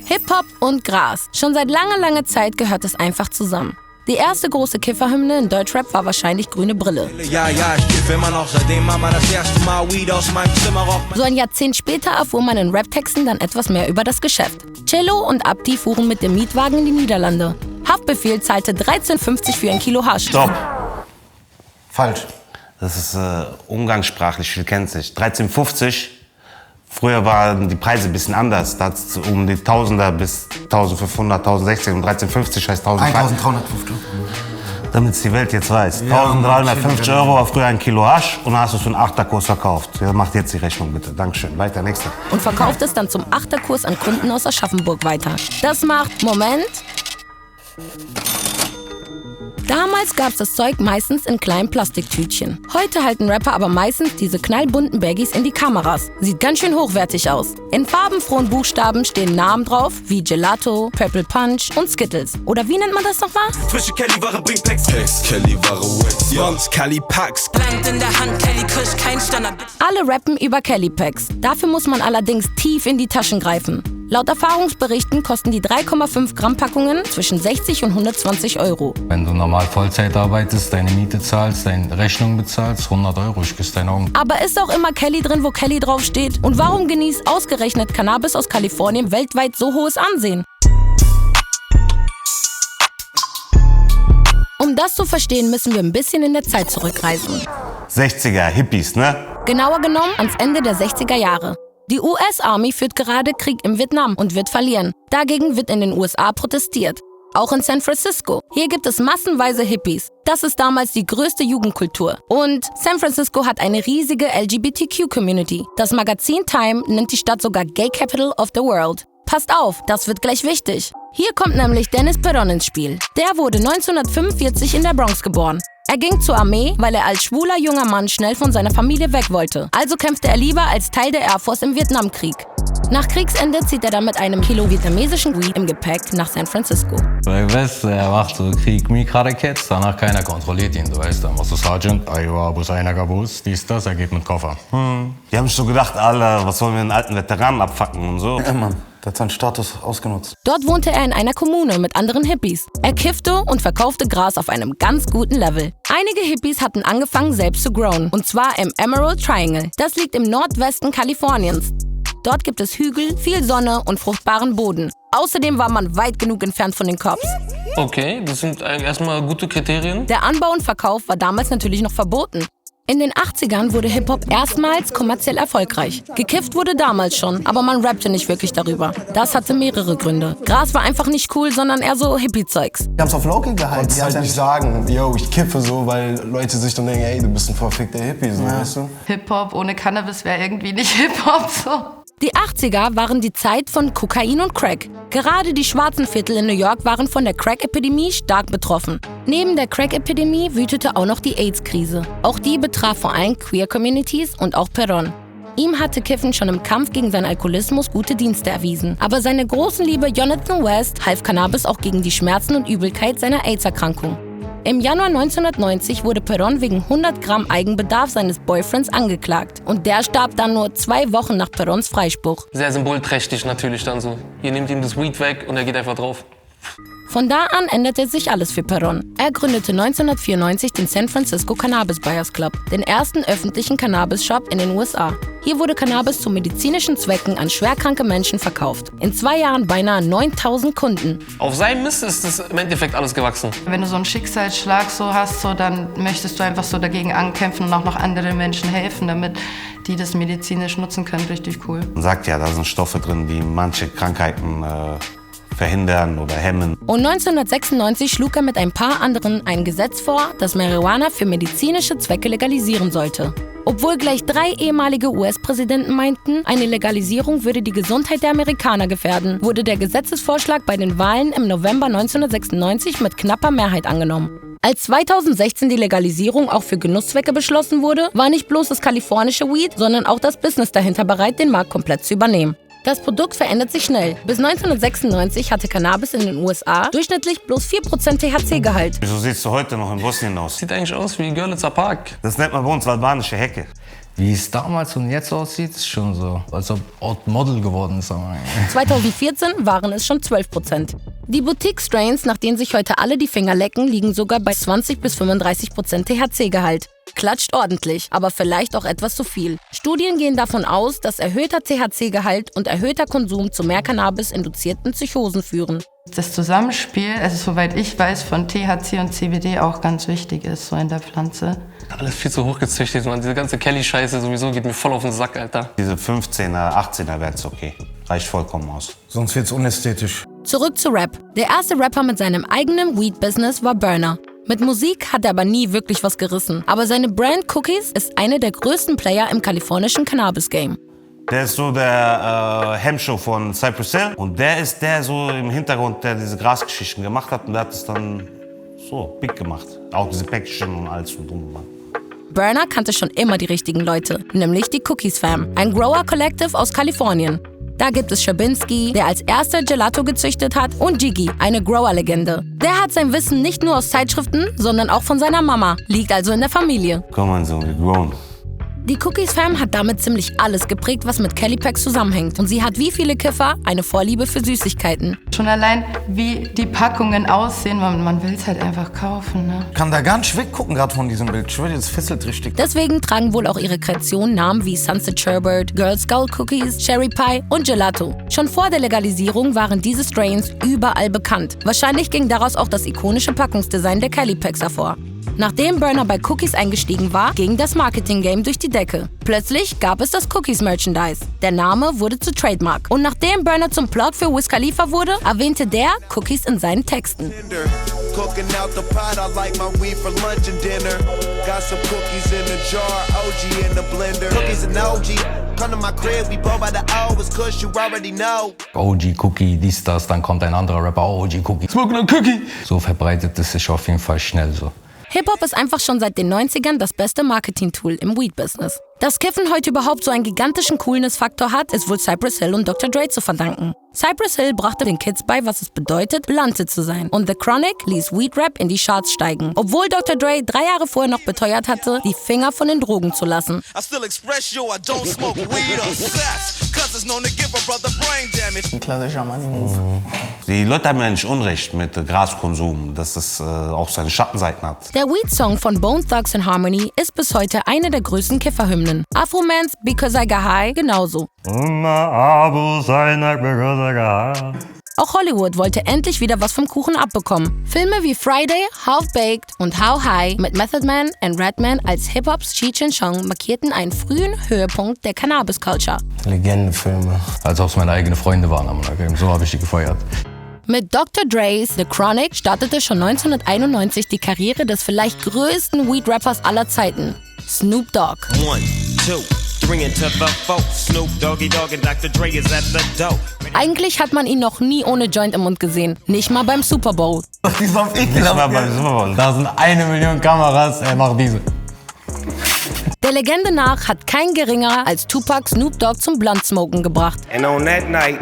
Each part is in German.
Hip-Hop und Gras. Schon seit langer Zeit gehört es einfach zusammen. Die erste große Kifferhymne in Deutschrap war wahrscheinlich Grüne Brille. Ja, ich kiff immer noch, seitdem Mama das erste Mal Weed aus meinem Zimmer raucht. So ein Jahrzehnt später erfuhr man in Raptexten dann etwas mehr über das Geschäft. Cello und Abdi fuhren mit dem Mietwagen in die Niederlande. Haftbefehl zahlte 13,50 für ein Kilo Hasch. Stopp. Falsch. Das ist umgangssprachlich, viel kennt sich. 13,50. Früher waren die Preise ein bisschen anders. Da hat es um die Tausender bis 1500, 1060 und 13,50 heißt 1350. Damit es die Welt jetzt weiß. Ja, 1350 Euro war früher ein Kilo Hasch und dann hast du es für einen Achterkurs verkauft. Ja, macht jetzt die Rechnung bitte. Dankeschön. Weiter, nächster. Und verkauft es dann zum Achterkurs an Kunden aus Aschaffenburg weiter. Das macht, Moment... Damals gab's das Zeug meistens in kleinen Plastiktütchen. Heute halten Rapper aber meistens diese knallbunten Baggies in die Kameras. Sieht ganz schön hochwertig aus. In farbenfrohen Buchstaben stehen Namen drauf, wie Gelato, Purple Punch und Skittles. Oder wie nennt man das nochmal? Frische Kelly-Ware bringt Packs. Kelly-Ware Wax, Jungs, Kelly-Packs. Land in der Hand, Kelly Kush, kein Standard. Alle rappen über Kelly Packs. Dafür muss man allerdings tief in die Taschen greifen. Laut Erfahrungsberichten kosten die 3,5 Gramm Packungen zwischen 60 und 120 Euro. Wenn du normal Vollzeit arbeitest, deine Miete zahlst, deine Rechnung bezahlst, 100 Euro, ich küsse deine Augen. Aber ist auch immer Kelly drin, wo Kelly draufsteht? Und warum genießt ausgerechnet Cannabis aus Kalifornien weltweit so hohes Ansehen? Um das zu verstehen, müssen wir ein bisschen in der Zeit zurückreisen. 60er, Hippies, ne? Genauer genommen ans Ende der 60er Jahre. Die US-Army führt gerade Krieg in Vietnam und wird verlieren. Dagegen wird in den USA protestiert. Auch in San Francisco. Hier gibt es massenweise Hippies. Das ist damals die größte Jugendkultur. Und San Francisco hat eine riesige LGBTQ-Community. Das Magazin Time nennt die Stadt sogar Gay Capital of the World. Passt auf, das wird gleich wichtig. Hier kommt nämlich Dennis Peron ins Spiel. Der wurde 1945 in der Bronx geboren. Er ging zur Armee, weil er als schwuler junger Mann schnell von seiner Familie weg wollte. Also kämpfte er lieber als Teil der Air Force im Vietnamkrieg. Nach Kriegsende zieht er dann mit einem Kilo vietnamesischen Weed im Gepäck nach San Francisco. Weil weißt du, er macht so Krieg, Mikra-Rakets, danach keiner kontrolliert ihn. Du weißt, dann warst du Sergeant, Iowa, Bus einer Gabus, dies, das, er geht mit Koffer. Die haben sich so gedacht, Alter, was sollen wir den alten Veteranen abfacken und so. Ja, Mann. Der hat seinen Status ausgenutzt. Dort wohnte er in einer Kommune mit anderen Hippies. Er kiffte und verkaufte Gras auf einem ganz guten Level. Einige Hippies hatten angefangen, selbst zu growen. Und zwar im Emerald Triangle. Das liegt im Nordwesten Kaliforniens. Dort gibt es Hügel, viel Sonne und fruchtbaren Boden. Außerdem war man weit genug entfernt von den Cops. Okay, das sind erstmal gute Kriterien. Der Anbau und Verkauf war damals natürlich noch verboten. In den 80ern wurde Hip-Hop erstmals kommerziell erfolgreich. Gekifft wurde damals schon, aber man rappte nicht wirklich darüber. Das hatte mehrere Gründe. Gras war einfach nicht cool, sondern eher so Hippie-Zeugs. Die haben es auf Local gehalten. Die halt nicht sagen, yo, ich kiffe so, weil Leute sich dann denken, ey, du bist ein verfickter Hippie, so, weißt du? Hip-Hop ohne Cannabis wäre irgendwie nicht Hip-Hop, so. Die 80er waren die Zeit von Kokain und Crack. Gerade die schwarzen Viertel in New York waren von der Crack-Epidemie stark betroffen. Neben der Crack-Epidemie wütete auch noch die AIDS-Krise. Auch die betraf vor allem Queer-Communities und auch Peron. Ihm hatte Kiffen schon im Kampf gegen seinen Alkoholismus gute Dienste erwiesen. Aber seine große Liebe Jonathan West half Cannabis auch gegen die Schmerzen und Übelkeit seiner AIDS-Erkrankung. Im Januar 1990 wurde Peron wegen 100 Gramm Eigenbedarf seines Boyfriends angeklagt. Und der starb dann nur 2 Wochen nach Perons Freispruch. Sehr symbolträchtig natürlich dann so. Ihr nehmt ihm das Weed weg und er geht einfach drauf. Von da an änderte sich alles für Peron. Er gründete 1994 den San Francisco Cannabis Buyers Club, den ersten öffentlichen Cannabis-Shop in den USA. Hier wurde Cannabis zu medizinischen Zwecken an schwerkranke Menschen verkauft. In 2 Jahren beinahe 9000 Kunden. Auf seinem Mist ist es im Endeffekt alles gewachsen. Wenn du so einen Schicksalsschlag so hast, so, dann möchtest du einfach so dagegen ankämpfen und auch noch anderen Menschen helfen, damit die das medizinisch nutzen können. Richtig cool. Man sagt ja, da sind Stoffe drin, die manche Krankheiten verhindern oder hemmen. Und 1996 schlug er mit ein paar anderen ein Gesetz vor, das Marihuana für medizinische Zwecke legalisieren sollte. Obwohl gleich 3 ehemalige US-Präsidenten meinten, eine Legalisierung würde die Gesundheit der Amerikaner gefährden, wurde der Gesetzesvorschlag bei den Wahlen im November 1996 mit knapper Mehrheit angenommen. Als 2016 die Legalisierung auch für Genusszwecke beschlossen wurde, war nicht bloß das kalifornische Weed, sondern auch das Business dahinter bereit, den Markt komplett zu übernehmen. Das Produkt verändert sich schnell. Bis 1996 hatte Cannabis in den USA durchschnittlich bloß 4% THC-Gehalt. Wieso siehst du heute noch in Bosnien aus? Sieht eigentlich aus wie Görlitzer Park. Das nennt man bei uns albanische Hecke. Wie es damals und jetzt aussieht, ist schon so, als ob Ort Model geworden ist. 2014 waren es schon 12%. Die Boutique-Strains, nach denen sich heute alle die Finger lecken, liegen sogar bei 20-35% THC-Gehalt. Klatscht ordentlich, aber vielleicht auch etwas zu viel. Studien gehen davon aus, dass erhöhter THC-Gehalt und erhöhter Konsum zu mehr Cannabis-induzierten Psychosen führen. Das Zusammenspiel, also soweit ich weiß, von THC und CBD auch ganz wichtig ist, so in der Pflanze. Alles viel zu hochgezüchtet, man. Diese ganze Kelly-Scheiße sowieso geht mir voll auf den Sack, Alter. Diese 15er, 18er Wert's okay. Reicht vollkommen aus. Sonst wird's unästhetisch. Zurück zu Rap. Der erste Rapper mit seinem eigenen Weed-Business war Burna. Mit Musik hat er aber nie wirklich was gerissen. Aber seine Brand Cookies ist eine der größten Player im kalifornischen Cannabis-Game. Der ist so der Hemshow von Cypress Hill. Und der ist der so im Hintergrund, der diese Grasgeschichten gemacht hat. Und der hat es dann so big gemacht. Auch diese Packaging und alles und drum. Burna kannte schon immer die richtigen Leute, nämlich die Cookies Fam, ein Grower Collective aus Kalifornien. Da gibt es Schabinsky, der als erster Gelato gezüchtet hat, und Jiggy, eine Grower-Legende. Der hat sein Wissen nicht nur aus Zeitschriften, sondern auch von seiner Mama, liegt also in der Familie. Komm mal so, grown. Die Cookies Fam hat damit ziemlich alles geprägt, was mit Cali Packs zusammenhängt. Und sie hat wie viele Kiffer eine Vorliebe für Süßigkeiten. Schon allein, wie die Packungen aussehen, man will es halt einfach kaufen, ne? Kann da gar nicht weggucken, gerade von diesem Bild. Ich schwöre, das fesselt richtig. Deswegen tragen wohl auch ihre Kreationen Namen wie Sunset Sherbet, Girl Scout Cookies, Cherry Pie und Gelato. Schon vor der Legalisierung waren diese Strains überall bekannt. Wahrscheinlich ging daraus auch das ikonische Packungsdesign der Cali Packs hervor. Nachdem Burna bei Cookies eingestiegen war, ging das Marketing-Game durch die Decke. Plötzlich gab es das Cookies-Merchandise. Der Name wurde zu Trademark. Und nachdem Burna zum Plug für Wiz Khalifa wurde, erwähnte der Cookies in seinen Texten. Cooking out the pot, I like my weed for lunch and dinner. Got some cookies in the jar, OG in the blender. Cookies and OG, come to my crib, we blow by the hours, cause you already know. OG Cookie, dies, das, dann kommt ein anderer Rapper, OG Cookie. Smoke no Cookie! So verbreitet es sich auf jeden Fall schnell so. Hip-Hop ist einfach schon seit den 90ern das beste Marketing-Tool im Weed-Business. Dass Kiffen heute überhaupt so einen gigantischen Coolness-Faktor hat, ist wohl Cypress Hill und Dr. Dre zu verdanken. Cypress Hill brachte den Kids bei, was es bedeutet, Blunted zu sein. Und The Chronic ließ Weed-Rap in die Charts steigen. Obwohl Dr. Dre 3 Jahre vorher noch beteuert hatte, die Finger von den Drogen zu lassen. Ein klassischer Money-Move. Die Leute haben ja nicht Unrecht mit Graskonsum, dass es auch seine Schattenseiten hat. Der Weed-Song von Bone Thugs and Harmony ist bis heute eine der größten Kifferhymnen. Afro-Mans Because I Got High genauso. Auch Hollywood wollte endlich wieder was vom Kuchen abbekommen. Filme wie Friday, Half-Baked und How High mit Method Man und Redman als Hip-Hops Cheech and Chong markierten einen frühen Höhepunkt der Cannabis-Culture. Legendenfilme. Als ob es meine eigenen Freunde waren am Game. So habe ich die gefeiert. Mit Dr. Dre's The Chronic startete schon 1991 die Karriere des vielleicht größten Weed-Rappers aller Zeiten, Snoop Dogg. 1, 2, 3 into the 4. Snoop Doggy Dogg and Dr. Dre is at the door. Eigentlich hat man ihn noch nie ohne Joint im Mund gesehen, nicht mal beim Super Bowl. Das war beim Super Bowl. Da sind 1 Million Kameras, er macht diese. Der Legende nach hat kein geringerer als Tupac Snoop Dogg zum Blunt-Smoken gebracht. And on that night,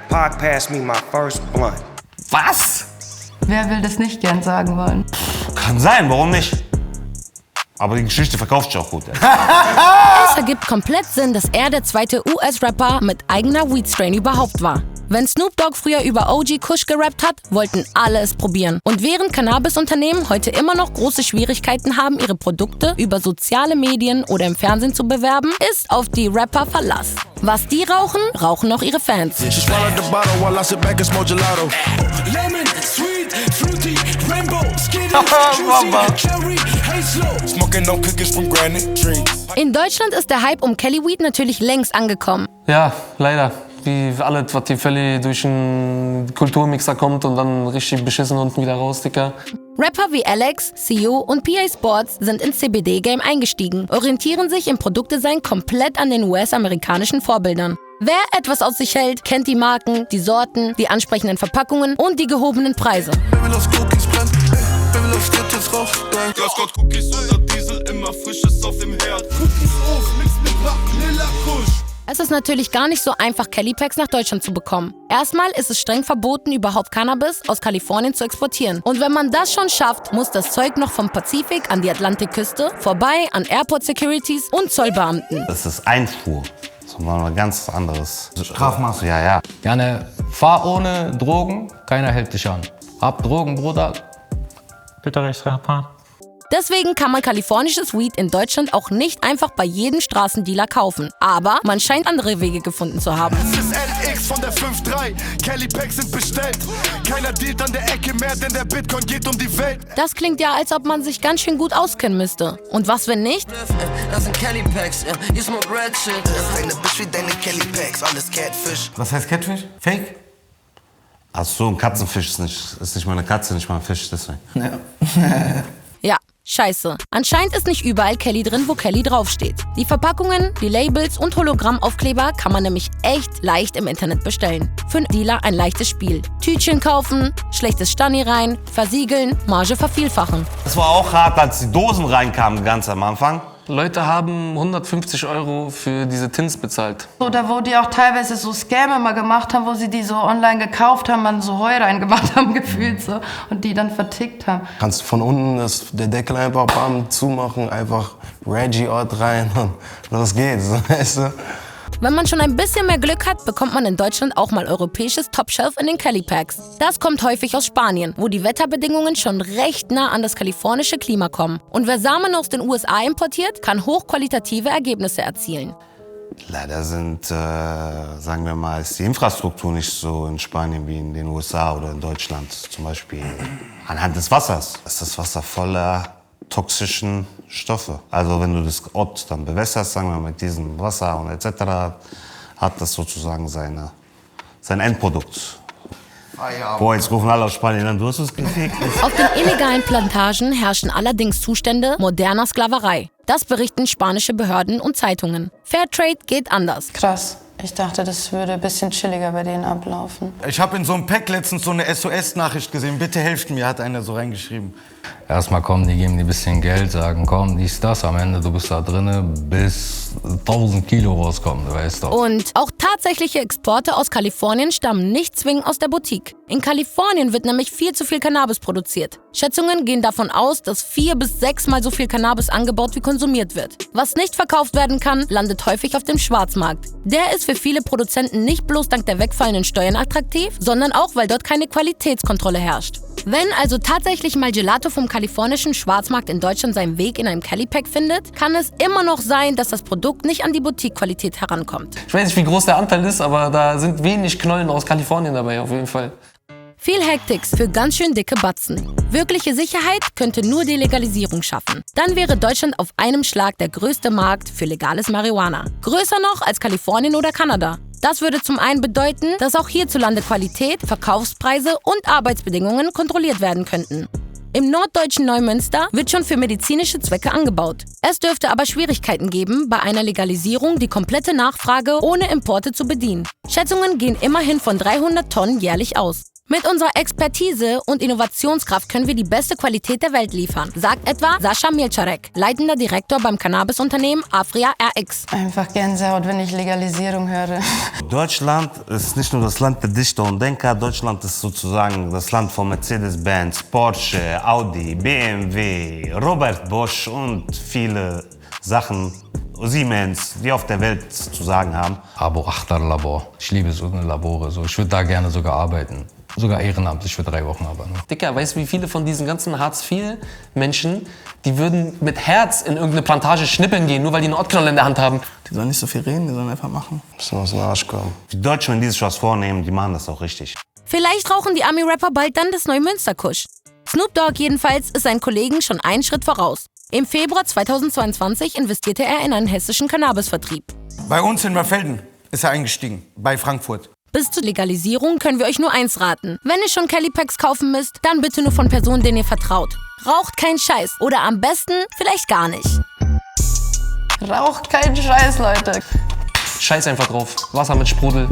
Pac passed me my first blunt. Was? Wer will das nicht gern sagen wollen? Kann sein, warum nicht? Aber die Geschichte verkauft sich auch gut. Es ergibt komplett Sinn, dass er der zweite US-Rapper mit eigener Weed-Strain überhaupt war. Wenn Snoop Dogg früher über OG Kush gerappt hat, wollten alle es probieren. Und während Cannabis-Unternehmen heute immer noch große Schwierigkeiten haben, ihre Produkte über soziale Medien oder im Fernsehen zu bewerben, ist auf die Rapper Verlass. Was die rauchen, rauchen auch ihre Fans. In Deutschland ist der Hype um Cali Weed natürlich längst angekommen. Ja, leider. Wie alles, was die Fälle durch einen Kulturmixer kommt und dann richtig beschissen unten wieder raus, Dicker. Rapper wie Alex, CEO und PA Sports sind ins CBD-Game eingestiegen, orientieren sich im Produktdesign komplett an den US-amerikanischen Vorbildern. Wer etwas aus sich hält, kennt die Marken, die Sorten, die ansprechenden Verpackungen und die gehobenen Preise. Es ist natürlich gar nicht so einfach, Cali-Packs nach Deutschland zu bekommen. Erstmal ist es streng verboten, überhaupt Cannabis aus Kalifornien zu exportieren. Und wenn man das schon schafft, muss das Zeug noch vom Pazifik an die Atlantikküste, vorbei an Airport-Securities und Zollbeamten. Das ist Einfuhr. Das ist mal ein ganz anderes Strafmaß. Ja. Gerne, fahr ohne Drogen, keiner hält dich an. Hab Drogen, Bruder, bitte rechts fahren. Deswegen kann man kalifornisches Weed in Deutschland auch nicht einfach bei jedem Straßendealer kaufen. Aber man scheint andere Wege gefunden zu haben. Es ist LX von der 5-3, Cali-Packs sind bestellt. Keiner dealt an der Ecke mehr, denn der Bitcoin geht um die Welt. Das klingt ja, als ob man sich ganz schön gut auskennen müsste. Und was, wenn nicht? Das sind Cali-Packs, you smoke red shit. Das ist eine Bitch wie deine Cali-Packs, alles Catfish. Was heißt Catfish? Fake? Ach so, ein Katzenfisch ist nicht mal eine Katze, nicht mal ein Fisch, deswegen. Ja, scheiße. Anscheinend ist nicht überall Cali drin, wo Cali draufsteht. Die Verpackungen, die Labels und Hologrammaufkleber kann man nämlich echt leicht im Internet bestellen. Für einen Dealer ein leichtes Spiel. Tütchen kaufen, schlechtes Stani rein, versiegeln, Marge vervielfachen. Es war auch hart, als die Dosen reinkamen ganz am Anfang. Leute haben 150 € für diese Tins bezahlt. Oder wo die auch teilweise so Scam immer gemacht haben, wo sie die so online gekauft haben, man so Heu reingemacht haben, gefühlt so, und die dann vertickt haben. Kannst von unten der Deckel einfach bam, zumachen, einfach Reggie-Ort rein und los geht's, weißt du? Wenn man schon ein bisschen mehr Glück hat, bekommt man in Deutschland auch mal europäisches Top-Shelf in den Cali-Packs. Das kommt häufig aus Spanien, wo die Wetterbedingungen schon recht nah an das kalifornische Klima kommen. Und wer Samen aus den USA importiert, kann hochqualitative Ergebnisse erzielen. Leider sind, sagen wir mal, ist die Infrastruktur nicht so in Spanien wie in den USA oder in Deutschland. Zum Beispiel anhand des Wassers ist das Wasser voller toxischen Stoffe. Also wenn du das Ort dann bewässerst, sagen wir mit diesem Wasser und etc., hat das sozusagen sein Endprodukt. Boah, jetzt rufen alle aus Spanien an, du hast es gefickt. Auf den illegalen Plantagen herrschen allerdings Zustände moderner Sklaverei. Das berichten spanische Behörden und Zeitungen. Fairtrade geht anders. Krass. Ich dachte, das würde ein bisschen chilliger bei denen ablaufen. Ich habe in so einem Pack letztens so eine SOS-Nachricht gesehen. Bitte helft mir, hat einer so reingeschrieben. Erstmal kommen die, geben dir ein bisschen Geld, sagen, komm, dies, das, am Ende, du bist da drinne, bis 1000 Kilo rauskommen, du weißt doch. Und auch tatsächliche Exporte aus Kalifornien stammen nicht zwingend aus der Boutique. In Kalifornien wird nämlich viel zu viel Cannabis produziert. Schätzungen gehen davon aus, dass 4 bis 6 Mal so viel Cannabis angebaut wie konsumiert wird. Was nicht verkauft werden kann, landet häufig auf dem Schwarzmarkt. Der ist für viele Produzenten nicht bloß dank der wegfallenden Steuern attraktiv, sondern auch, weil dort keine Qualitätskontrolle herrscht. Wenn also tatsächlich mal Gelato vom kalifornischen Schwarzmarkt in Deutschland seinen Weg in einem Cali-Pack findet, kann es immer noch sein, dass das Produkt nicht an die Boutique-Qualität herankommt. Ich weiß nicht, wie groß der Anteil ist, aber da sind wenig Knollen aus Kalifornien dabei, auf jeden Fall. Viel Hektiks für ganz schön dicke Batzen. Wirkliche Sicherheit könnte nur die Legalisierung schaffen. Dann wäre Deutschland auf einem Schlag der größte Markt für legales Marihuana. Größer noch als Kalifornien oder Kanada. Das würde zum einen bedeuten, dass auch hierzulande Qualität, Verkaufspreise und Arbeitsbedingungen kontrolliert werden könnten. Im norddeutschen Neumünster wird schon für medizinische Zwecke angebaut. Es dürfte aber Schwierigkeiten geben, bei einer Legalisierung die komplette Nachfrage ohne Importe zu bedienen. Schätzungen gehen immerhin von 300 Tonnen jährlich aus. Mit unserer Expertise und Innovationskraft können wir die beste Qualität der Welt liefern, sagt etwa Sascha Mielczarek, leitender Direktor beim Cannabisunternehmen Afria RX. Einfach Gänsehaut, wenn ich Legalisierung höre. Deutschland ist nicht nur das Land der Dichter und Denker, Deutschland ist sozusagen das Land von Mercedes-Benz, Porsche, Audi, BMW, Robert Bosch und viele Sachen, Siemens, die auf der Welt zu sagen haben. Abo Achterlabor. Ich liebe so eine Labore. So. Ich würde da gerne sogar arbeiten. Sogar ehrenamtlich für 3 Wochen arbeiten. Dicker, weißt du, wie viele von diesen ganzen Hartz-IV-Menschen, die würden mit Herz in irgendeine Plantage schnippeln gehen, nur weil die eine Ottknolle in der Hand haben? Die sollen nicht so viel reden, die sollen einfach machen. Müssen aus dem Arsch kommen. Die Deutschen, wenn die sich was vornehmen, die machen das auch richtig. Vielleicht rauchen die Ami-Rapper bald dann das Neumünster-Kusch. Snoop Dogg jedenfalls ist seinen Kollegen schon einen Schritt voraus. Im Februar 2022 investierte er in einen hessischen Cannabisvertrieb. Bei uns in Merfelden ist er eingestiegen, bei Frankfurt. Bis zur Legalisierung können wir euch nur eins raten. Wenn ihr schon Cali-Packs kaufen müsst, dann bitte nur von Personen, denen ihr vertraut. Raucht keinen Scheiß oder am besten vielleicht gar nicht. Raucht keinen Scheiß, Leute. Scheiß einfach drauf. Wasser mit Sprudel.